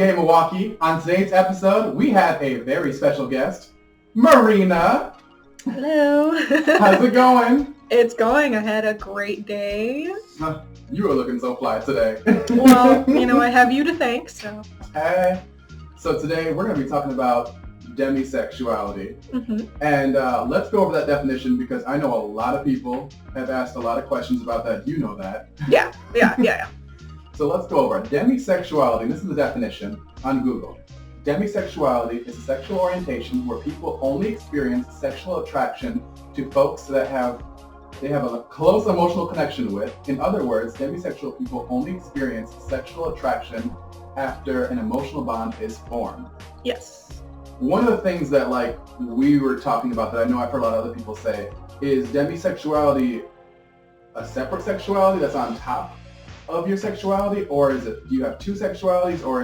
Gay Milwaukee. On today's episode, we have a very special guest, Marina. Hello. How's it going? It's going. I had a great day. You are looking so fly today. Well, I have you to thank, so. Hey. So today we're going to be talking about demisexuality. Mm-hmm. And let's go over that definition because I know a lot of people have asked a lot of questions about that. You know that. Yeah. So let's go over it. Demisexuality, this is the definition on Google. Demisexuality is a sexual orientation where people only experience sexual attraction to folks that they have a close emotional connection with. In other words, demisexual people only experience sexual attraction after an emotional bond is formed. Yes. One of the things that we were talking about that I know I've heard a lot of other people say is demisexuality a separate sexuality that's on top of your sexuality, or do you have two sexualities, or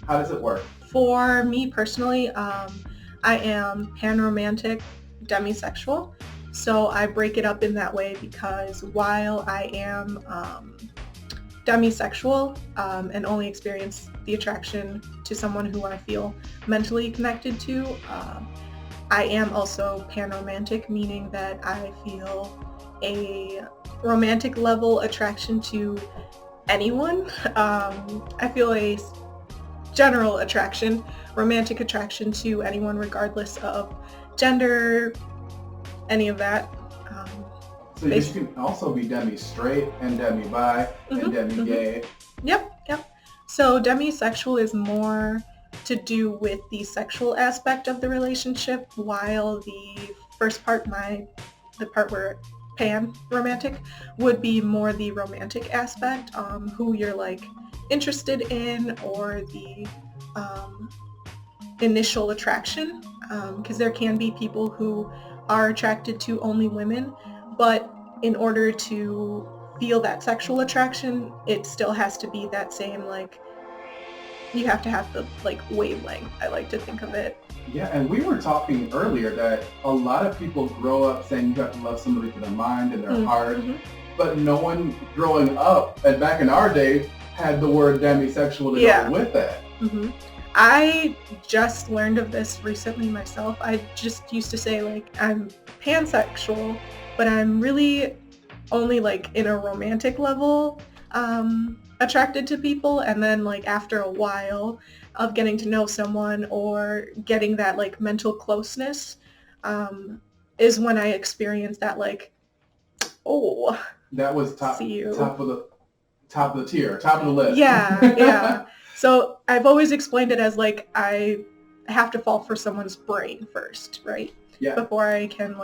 how does it work? For me personally, I am panromantic demisexual, so I break it up in that way because while I am demisexual and only experience the attraction to someone who I feel mentally connected to, I am also panromantic, meaning that I feel a romantic level attraction to anyone. I feel a general attraction, romantic attraction to anyone regardless of gender, any of that. So you can also be demi-straight and demi-bi and demi-gay. Yep. So demisexual is more to do with the sexual aspect of the relationship, while the first part, the part where pan-romantic, would be more the romantic aspect, who you're interested in, or the initial attraction, because there can be people who are attracted to only women, but in order to feel that sexual attraction, it still has to be that same, you have to have the wavelength, I like to think of it. Yeah, and we were talking earlier that a lot of people grow up saying you have to love somebody for their mind and their heart, but no one growing up, and back in our day, had the word demisexual to go with that. Mm-hmm. I just learned of this recently myself. I just used to say I'm pansexual, but I'm really only in a romantic level attracted to people, and then after a while of getting to know someone or getting that mental closeness is when I experienced that that was top of the tier, top of the list. Yeah. So I've always explained it as I have to fall for someone's brain first, right? Yeah. Before I can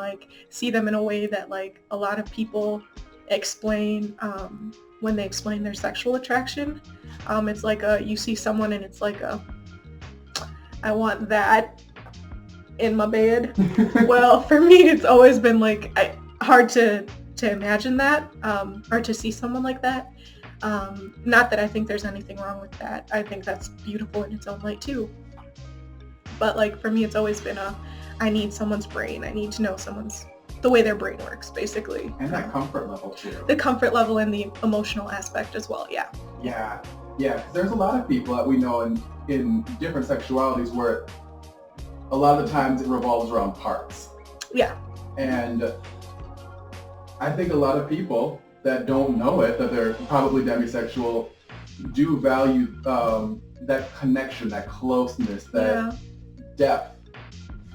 see them in a way that a lot of people explain when they explain their sexual attraction. It's you see someone and it's I want that in my bed. Well, for me, it's always been hard to imagine that or to see someone like that. Not that I think there's anything wrong with that. I think that's beautiful in its own right too. But for me, it's always been I need someone's brain. I need to know the way their brain works, basically. And that comfort level too. The comfort level and the emotional aspect as well, yeah. Yeah, because there's a lot of people that we know in different sexualities where a lot of the times it revolves around parts. Yeah. And I think a lot of people that don't know it, that they're probably demisexual, do value that connection, that closeness, that depth.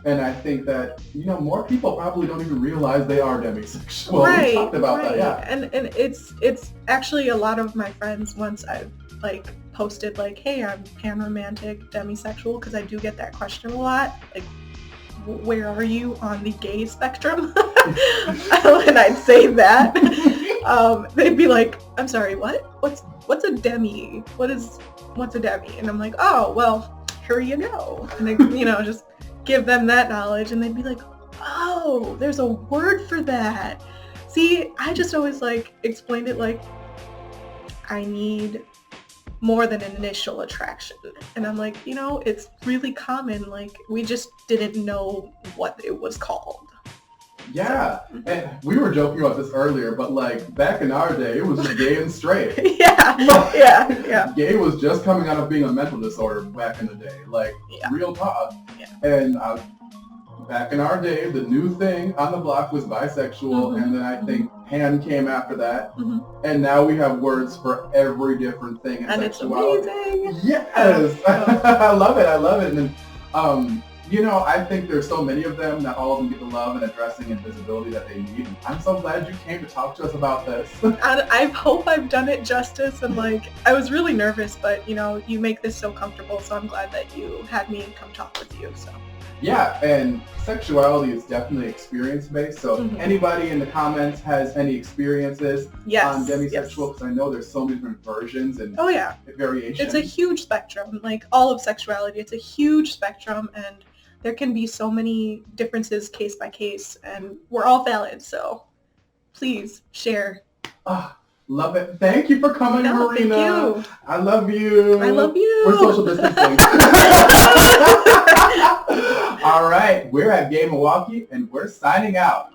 And I think that, more people probably don't even realize they are demisexual. Right, we talked about that, yeah. And it's actually a lot of my friends, once I've posted hey, I'm panromantic demisexual, because I do get that question a lot. Where are you on the gay spectrum? And I'd say that. They'd be I'm sorry, what? What's a demi? What's a demi? And I'm oh, well, here you go. And I, just give them that knowledge, and they'd be oh, there's a word for that. See, I just always explained it I need more than an initial attraction. And I'm it's really common. We just didn't know what it was called. Yeah, and we were joking about this earlier, but like back in our day, it was just gay and straight. Yeah. Gay was just coming out of being a mental disorder back in the day, like real talk. Yeah. And back in our day, the new thing on the block was bisexual, and then I think pan came after that, and now we have words for every different thing in and sexuality. It's amazing. Yes, I love it, and you know, I think there's so many of them, not all of them get the love and addressing and visibility that they need. I'm so glad you came to talk to us about this. And I hope I've done it justice, and like, I was really nervous, but you know, you make this so comfortable, so I'm glad that you had me come talk with you, so. Yeah, and sexuality is definitely experience-based, so if anybody in the comments has any experiences on demisexual, because I know there's so many different versions and variations. It's a huge spectrum, like all of sexuality, it's a huge spectrum, and there can be so many differences case by case, and we're all valid, so please share. Love it. Thank you for coming, Marina. Thank you. I love you. I love you. We're social distancing. All right, we're at Gay Milwaukee, and we're signing out.